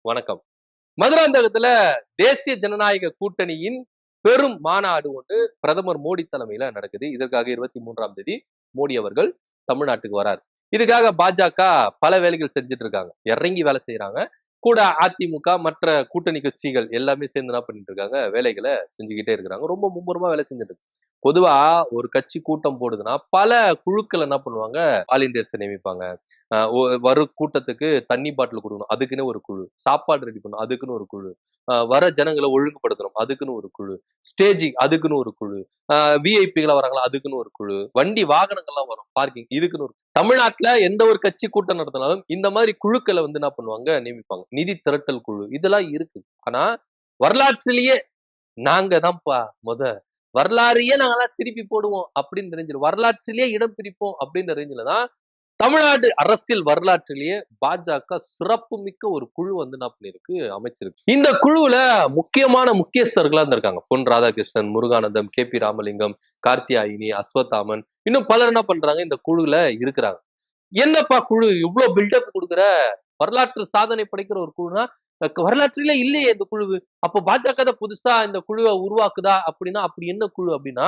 வணக்கம். மதுராந்தகத்துல தேசிய ஜனநாயக கூட்டணியின் பெரும் மாநாடு ஒன்று பிரதமர் மோடி தலைமையில நடக்குது. இதற்காக 23ஆம் தேதி மோடி அவர்கள் தமிழ்நாட்டுக்கு வரார். இதுக்காக பாஜக பல வேலைகள் செஞ்சுட்டு இருக்காங்க. இறங்கி வேலை செய்யறாங்க. கூட அதிமுக மற்ற கூட்டணி கட்சிகள் எல்லாமே சேர்ந்து என்ன பண்ணிட்டு இருக்காங்க, வேலைகளை செஞ்சுக்கிட்டே இருக்கிறாங்க. ரொம்ப மும்முரமா வேலை செஞ்சுட்டு இருக்கு. பொதுவா ஒரு கட்சி கூட்டம் போடுதுன்னா பல குழுக்கள் என்ன பண்ணுவாங்க, வாலண்டியர்ஸ் நியமிப்பாங்க. வரும் கூட்டத்துக்கு தண்ணி பாட்டில் கொடுக்கணும், அதுக்குன்னு ஒரு குழு. சாப்பாடு ரெடி பண்ணணும், அதுக்குன்னு ஒரு குழு. வர ஜனங்களை ஒழுங்குபடுத்தணும், அதுக்குன்னு ஒரு குழு. ஸ்டேஜிங் அதுக்குன்னு ஒரு குழு. விஐபிகளா வராங்களா, அதுக்குன்னு ஒரு குழு. வண்டி வாகனங்கள்லாம் வரும், பார்க்கிங் இதுக்குன்னு ஒரு. தமிழ்நாட்டுல எந்த ஒரு கட்சி கூட்டம் நடத்தினாலும் இந்த மாதிரி குழுக்களை வந்து என்ன பண்ணுவாங்க, நியமிப்பாங்க. நிதி திரட்டல் குழு இதெல்லாம் இருக்கு. ஆனா வரலாற்றிலேயே நாங்க தான்ப்பா வரலாறையே நாங்கெல்லாம் திருப்பி போடுவோம் அப்படின்னு ரேஞ்சில், வரலாற்றிலேயே இடம் பிரிப்போம் அப்படின்ற ரேஞ்சில தான் தமிழ்நாடு அரசியல் வரலாற்றிலேயே பாஜக சிறப்பு மிக்க ஒரு குழு வந்து என்ன பண்ணிருக்கு, அமைச்சிருக்கு. இந்த குழுவுல முக்கியமான முக்கியஸ்தர்களா இருந்திருக்காங்க. பொன் ராதாகிருஷ்ணன், முருகானந்தம், கே.பி. ராமலிங்கம், கார்த்தியாயினி, அஸ்வத்தாமன், இன்னும் பலர் என்ன பண்றாங்க, இந்த குழுல இருக்கிறாங்க. என்னப்பா குழு இவ்வளவு பில்டப் கொடுக்குற, வரலாற்று சாதனை படைக்கிற ஒரு குழுனா வரலாற்றிலே இல்லையே இந்த குழு. அப்ப பாஜக தான் புதுசா இந்த குழுவை உருவாக்குதா அப்படின்னா, அப்படி என்ன குழு அப்படின்னா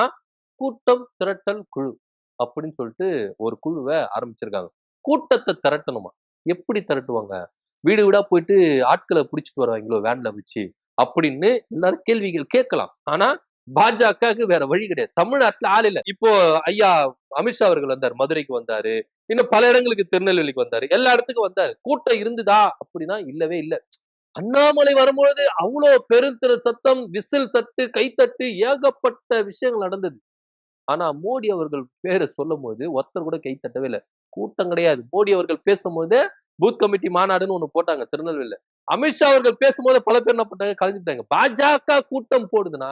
கூட்டம் திரட்டல் குழு அப்படின்னு சொல்லிட்டு ஒரு குழுவை ஆரம்பிச்சிருக்காங்க. கூட்டத்தை திரட்டணுமா? எப்படி திரட்டுவாங்க? வீடு வீடா போயிட்டு ஆட்களை புடிச்சிட்டு வருவாங்களோ வேன்ல வச்சு அப்படின்னு எல்லாரும் கேள்விகள் கேட்கலாம். ஆனா பாஜகவுக்கு வேற வழி கிடையாது. தமிழ்நாட்டுல ஆள் இல்ல. இப்போ ஐயா அமித்ஷா அவர்கள் வந்தார், மதுரைக்கு வந்தாரு. இன்னும் பல இடங்களுக்கு திருநெல்வேலிக்கு வந்தாரு. எல்லா இடத்துக்கும் வந்தாரு. கூட்டம் இருந்துதா அப்படின்னா இல்லவே இல்ல. அண்ணாமலை வரும்பொழுது அவ்வளவு பெருந்திர சத்தம், விசில் தட்டு, கைத்தட்டு, ஏகப்பட்ட விஷயங்கள் நடந்தது. ஆனா மோடி அவர்கள் பேரை சொல்லும்போது ஒருத்தர் கூட கை தட்டவே இல்ல. கூட்டம் கிடையாது. மோடி அவர்கள் பேசும்போது பூத் கமிட்டி மாநாடுன்னு ஒண்ணு போட்டாங்க திருநெல்வேலியில. அமித்ஷா அவர்கள் பேசும்போது பல பேர் என்ன பண்ணாங்க, கலைஞ்சுட்டாங்க. பாஜக கூட்டம் போடுதுன்னா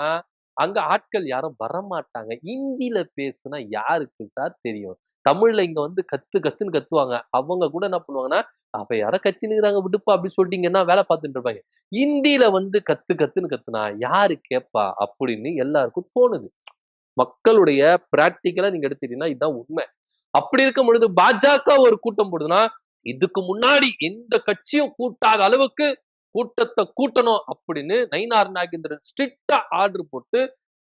அங்க ஆட்கள் யாரும் வரமாட்டாங்க. ஹிந்தியில பேசுனா யாருக்கு சார் தெரியும்? தமிழ்ல இங்க வந்து கத்து கத்துன்னு கத்துவாங்க. அவங்க கூட என்ன பண்ணுவாங்கன்னா, அப்ப யாரோ கத்தினுக்குறாங்க விடுப்பா அப்படின்னு சொல்லிட்டீங்கன்னா வேலை பார்த்துட்டு இருப்பாங்க. ஹிந்தியில வந்து கத்து கத்துன்னு கத்துனா யாரு கேட்பா அப்படின்னு எல்லாருக்கும் தோணுது. மக்களுடைய பிராக்டிகலா நீங்க எடுத்துட்டீங்கன்னா இதுதான் உண்மை. அப்படி இருக்கும் பொழுது பாஜக ஒரு கூட்டம் போடுதுன்னா, இதுக்கு முன்னாடி எந்த கட்சியும் கூட்டாத அளவுக்கு கூட்டத்தை கூட்டணும் அப்படின்னு நயினார் நாகேந்திரன் ஸ்ட்ரிக்டா ஆர்டர் போட்டு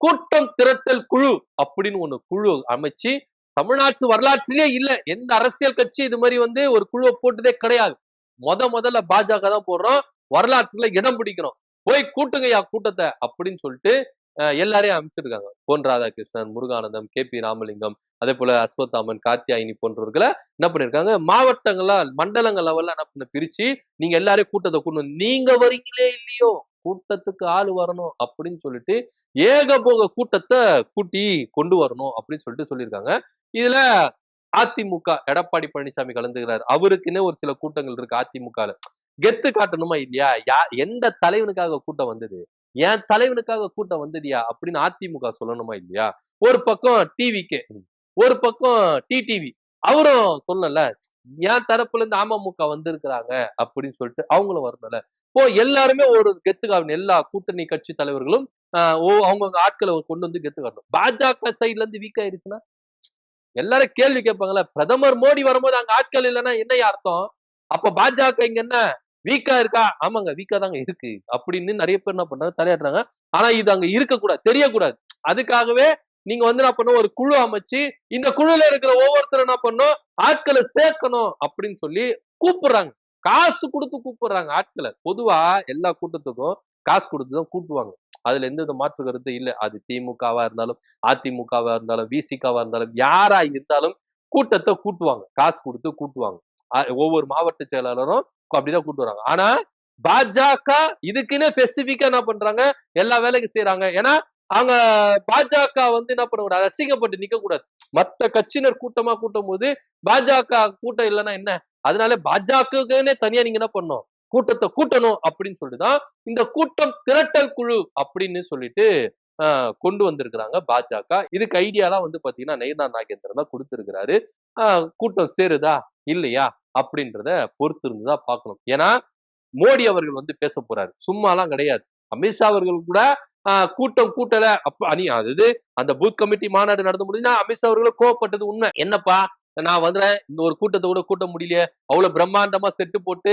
கூட்டம் திரட்டல் குழு அப்படின்னு ஒண்ணு குழு அமைச்சு, தமிழ்நாட்டு வரலாற்றிலே இல்ல எந்த அரசியல் கட்சி இது மாதிரி வந்து ஒரு குழுவை போட்டதே கிடையாது. முதல்ல பாஜக தான் போடுறோம், வரலாற்றுல இடம் பிடிக்கிறோம், போய் கூட்டுங்கய்யா கூட்டத்தை அப்படின்னு சொல்லிட்டு எல்லாரையும் அமைச்சிருக்காங்க. பொன் ராதாகிருஷ்ணன், முருகானந்தம், கே.பி. ராமலிங்கம், அதே போல அஸ்வத்தாமன், கார்த்தியாயினி போன்றவர்களை என்ன பண்ணிருக்காங்க, மாவட்டங்களா மண்டலங்கள் லெவல்ல என்ன பண்ண பிரிச்சு நீங்க எல்லாரையும் கூட்டத்தை கூட்டணும், நீங்க வரீங்களே இல்லையோ கூட்டத்துக்கு ஆள் வரணும் அப்படின்னு சொல்லிட்டு ஏகபோக கூட்டத்தை கூட்டி கொண்டு வரணும் அப்படின்னு சொல்லிட்டு சொல்லியிருக்காங்க. இதுல அதிமுக எடப்பாடி பழனிசாமி கலந்துகிறார். அவருக்குன்னு ஒரு சில கூட்டங்கள் இருக்கு அதிமுகல. கெத்து காட்டணுமா இல்லையா? எந்த தலைவனுக்காக கூட்டம் வந்தது? என் தலைவனுக்காக கூட்டம் வந்ததுயா அப்படின்னு அதிமுக சொல்லணுமா இல்லையா? ஒரு பக்கம் டிவிகே, ஒரு பக்கம் டிடிவி அவரும் சொல்லல, என் தரப்புல இருந்து அமமுக வந்திருக்கிறாங்க அப்படின்னு சொல்லிட்டு அவங்களும் வரணும்ல. இப்போ எல்லாருமே ஒரு கெத்து காட்டணும். எல்லா கூட்டணி கட்சி தலைவர்களும் அவங்கவுங்க ஆட்களை கொண்டு வந்து கெத்து காட்டணும். பாஜக சைட்ல இருந்து வீக் ஆயிடுச்சுன்னா எல்லாரும் கேள்வி கேட்பாங்கல்ல, பிரதமர் மோடி வரும்போது அங்க ஆட்கள் இல்லைன்னா என்னையா அர்த்தம்? அப்ப பாஜக இங்க என்ன வீக்கா இருக்கா? ஆமாங்க வீக்கா தாங்க இருக்கு அப்படின்னு நிறைய பேர் என்ன பண்றாங்க, தலையாடுறாங்க. ஆனா இது அங்க இருக்கக்கூடாது, தெரியக்கூடாது. அதுக்காகவே நீங்க வந்து என்ன பண்ணும், ஒரு குழு அமைச்சு இந்த குழுல இருக்கிற ஒவ்வொருத்தரும் என்ன பண்ணும், ஆட்களை சேர்க்கணும் அப்படின்னு சொல்லி கூப்பிடுறாங்க. காசு கொடுத்து கூப்பிடுறாங்க ஆட்களை. பொதுவா எல்லா கூட்டத்துக்கும் காசு கொடுத்துதான் கூட்டுவாங்க. அதுல எந்த வித மாற்று கருத்து இல்ல. அது திமுகவா இருந்தாலும், அதிமுகவா இருந்தாலும், விசிகாவா இருந்தாலும், யாரா இருந்தாலும் கூட்டத்தை கூட்டுவாங்க. காசு கொடுத்து கூட்டுவாங்க. ஒவ்வொரு மாவட்ட செயலாளரும் அப்படிதான் கூட்டு வராங்க. ஆனா பாஜக இதுக்குன்னு ஸ்பெசிபிக்கா என்ன பண்றாங்க, எல்லா வேலைக்கும் செய்யறாங்க. ஏன்னா அவங்க பாஜக வந்து என்ன பண்ணக்கூடாது, அசிங்கப்பட்டு நிக்க கூடாது. மத்த கட்சியினர் கூட்டமா கூட்டும் போது பாஜக கூட்டம் இல்லைன்னா என்ன? அதனால பாஜகவுக்குன்னே தனியா நீங்க என்ன பண்ணணும், கூட்டத்தை கூட்டணும் அப்படின்னு சொல்லிட்டுதான் இந்த கூட்டம் திரட்டல் குழு அப்படின்னு சொல்லிட்டு கொண்டு வந்திருக்கிறாங்க பாஜக. இதுக்கு ஐடியாலாம் வந்து பாத்தீங்கன்னா நயினார் நாகேந்திரன் தான் கொடுத்திருக்கிறாரு. கூட்டம் சேருதா இல்லையா அப்படின்றத பொறுத்து இருந்துதான் பார்க்கணும். ஏன்னா மோடி அவர்கள் வந்து பேச போறாரு, சும்மாலாம் கிடையாது. அமித்ஷா அவர்கள் கூட கூட்டம் கூட்டல அப்ப அதாவது அந்த பூத் கமிட்டி மாநாடு நடந்து முடிஞ்சுன்னா அமித்ஷா அவர்களும் கோவப்பட்டது உண்மை. என்னப்பா நான் வந்துறேன், இந்த ஒரு கூட்டத்தை கூட கூட்ட முடியலையே, அவ்வளவு பிரம்மாண்டமா செட்டு போட்டு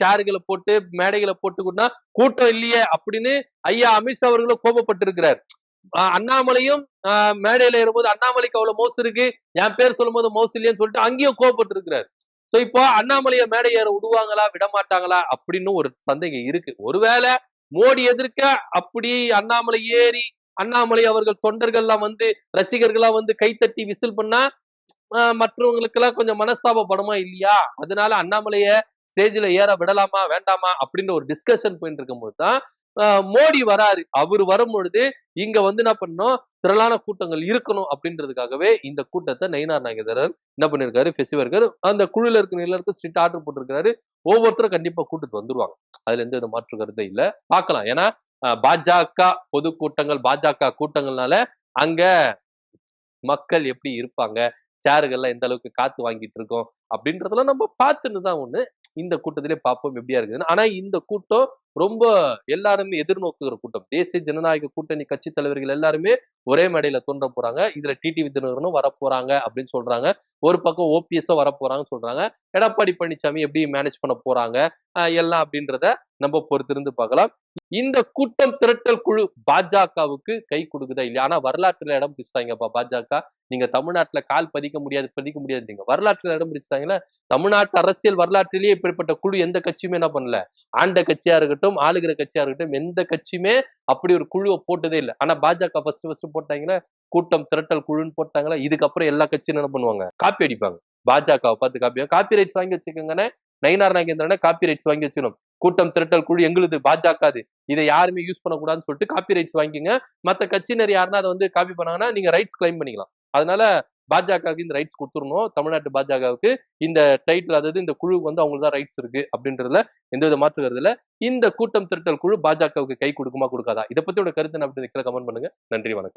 சேருகளை போட்டு மேடைகளை போட்டு கூட்டினா கூட்டம் இல்லையே அப்படின்னு ஐயா அமித்ஷா அவர்களும் கோபப்பட்டிருக்கிறார். அண்ணாமலையும் மேடையில ஏறும்போது அண்ணாமலைக்கு அவ்வளவு மோசு இருக்கு, என் பேர் சொல்லும் போது மோசு இல்லையன்னு சொல்லிட்டு அங்கேயும் கோபப்பட்டிருக்கிறார். சோ இப்போ அண்ணாமலைய மேடை ஏற விடுவாங்களா விட மாட்டாங்களா அப்படின்னு ஒரு சந்தேகம் இருக்கு. ஒருவேளை மோடி எதிர்க்க அப்படி அண்ணாமலை ஏறி அண்ணாமலை அவர்கள் தொண்டர்கள் எல்லாம் வந்து ரசிகர்கள்லாம் வந்து கைத்தட்டி விசில் பண்ணா மற்றவங்களுக்கு எல்லாம் கொஞ்சம் மனஸ்தாபப்படுமா இல்லையா? அதனால அண்ணாமலைய ஸ்டேஜ்ல ஏற விடலாமா வேண்டாமா அப்படின்னு ஒரு டிஸ்கஷன் போயிட்டு இருக்கும்போது தான் மோடி வராரு. அவரு வரும்பொழுது இங்க வந்து என்ன பண்ணணும், திரளான கூட்டங்கள் இருக்கணும் அப்படின்றதுக்காகவே இந்த கூட்டத்தை நயினார் நாகேந்திரன் என்ன பண்ணிருக்காரு, பெசிவர்கர் அந்த குழுல இருக்கிற எல்லாருக்கும் ஸ்ட்ரிக்ட் ஆர்டர் போட்டிருக்காரு. ஒவ்வொருத்தரும் கண்டிப்பா கூட்டிட்டு வந்துருவாங்க. அதுல எந்த வித மாற்று கருத்தை இல்ல. பார்க்கலாம். ஏன்னா பாஜக பொதுக்கூட்டங்கள், பாஜக கூட்டங்கள்னால அங்க மக்கள் எப்படி இருப்பாங்க, சேர்கள்லாம் எந்த அளவுக்கு காத்து வாங்கிட்டு இருக்கோம் அப்படின்றதெல்லாம் நம்ம பார்த்துன்னு தான் ஒண்ணு இந்த கூட்டத்திலே பார்ப்போம் எப்படியா இருக்குதுன்னு. ஆனா இந்த கூட்டம் ரொம்ப எல்லாருமே எதிர்நோக்குகிற கூட்டம். தேசிய ஜனநாயக கூட்டணி கட்சி தலைவர்கள் எல்லாருமே ஒரே மேடையில தோன்ற போறாங்க. இதுல டிடிவி தினகரனும் வரப்போறாங்க அப்படின்னு சொல்றாங்க. ஒரு பக்கம் ஓபிஎஸும் வரப்போறாங்கன்னு சொல்றாங்க. எடப்பாடி பழனிசாமி எப்படி மேனேஜ் பண்ண போறாங்க எல்லாம் அப்படின்றத நம்ம பொறுத்திருந்து பார்க்கலாம். இந்த கூட்டம் திரட்டல் குழு பாஜகவுக்கு கை கொடுக்குதா இல்லையா? ஆனா வரலாற்றுல இடம் பிடிச்சிட்டாங்கப்பா பாஜக. நீங்க தமிழ்நாட்டுல கால் பதிக்க முடியாது நீங்க வரலாற்றுல இடம் பிடிச்சிட்டாங்களா? தமிழ்நாட்டு அரசியல் வரலாற்றிலேயே இப்படிப்பட்ட குழு எந்த கட்சியுமே என்ன பண்ணல. ஆண்ட கட்சியா இருக்கட்டும், ஆளுகிற கட்சியா இருக்கட்டும், எந்த கட்சியுமே அப்படி ஒரு குழுவை போட்டதே இல்லை. ஆனா பாஜக ஃபர்ஸ்ட் போட்டாங்கன்னா கூட்டம் திரட்டல் குழுன்னு போட்டாங்களா, இதுக்கப்புறம் எல்லா கட்சியும் என்ன பண்ணுவாங்க, காப்பி அடிப்பாங்க. பாஜகவை பார்த்து காப்பி ரைட்ஸ் வாங்கி வச்சுக்கோங்கன்னு நயினார் நாகேந்திரனை காப்பி ரைட்ஸ் வாங்கி வச்சுக்கணும். கூட்டம் திரட்டல் குழு எங்களுது பாஜக இதை யாருமே யூஸ் பண்ணக்கூடாதுன்னு சொல்லிட்டு காப்பி ரைட்ஸ் வாங்கிக்கோங்க. மத்த கட்சியினர் யாருன்னா அதை வந்து காப்பி பண்ணாங்கன்னா நீங்க ரைட்ஸ் கிளைம் பண்ணிக்கலாம். அதனால பாஜகவுக்கு இந்த ரைட்ஸ் கொடுத்துடணும். தமிழ்நாட்டு பாஜகவுக்கு இந்த டைட்டில், அதாவது இந்த குழுவுக்கு வந்து அவங்களுக்கு தான் ரைட்ஸ் இருக்கு அப்படின்றதுல எந்தவித மாற்று கருத்துல. இந்த கூட்டம் திரட்டல் குழு பாஜகவுக்கு கை கொடுக்குமா கொடுக்காதா, இதை பத்தியோட கருத்து அப்படி கமெண்ட் பண்ணுங்க. நன்றி, வணக்கம்.